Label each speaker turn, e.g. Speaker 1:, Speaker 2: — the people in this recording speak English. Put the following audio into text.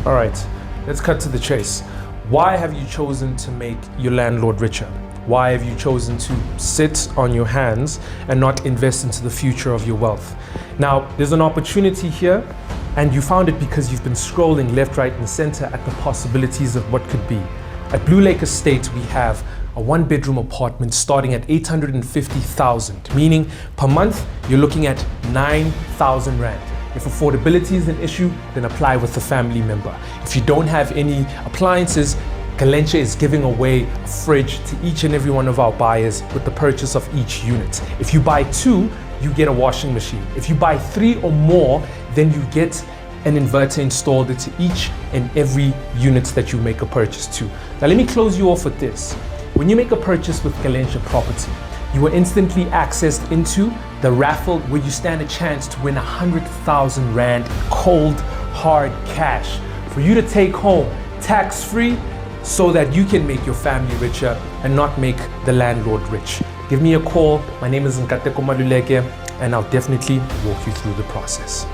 Speaker 1: All right, let's cut to the chase. Why have you chosen to make your landlord richer? Why have you chosen to sit on your hands and not invest into the future of your wealth? Now, there's an opportunity here, and you found it because you've been scrolling left, right, and center at the possibilities of what could be. At Blue Lake Estate, we have a one-bedroom apartment starting at 850,000, meaning per month, you're looking at 9,000 Rand. If affordability is an issue, then apply with a family member. If you don't have any appliances, Galencia is giving away a fridge to each and every one of our buyers with the purchase of each unit. If you buy 2, you get a washing machine. If you buy 3 or more, then you get an inverter installed into each and every unit that you make a purchase to. Now let me close you off with this. When you make a purchase with Galencia Property, you are instantly accessed into the raffle where you stand a chance to win 100,000 Rand cold, hard cash for you to take home tax-free so that you can make your family richer and not make the landlord rich. Give me a call. My name is Nkateko Maluleke, and I'll definitely walk you through the process.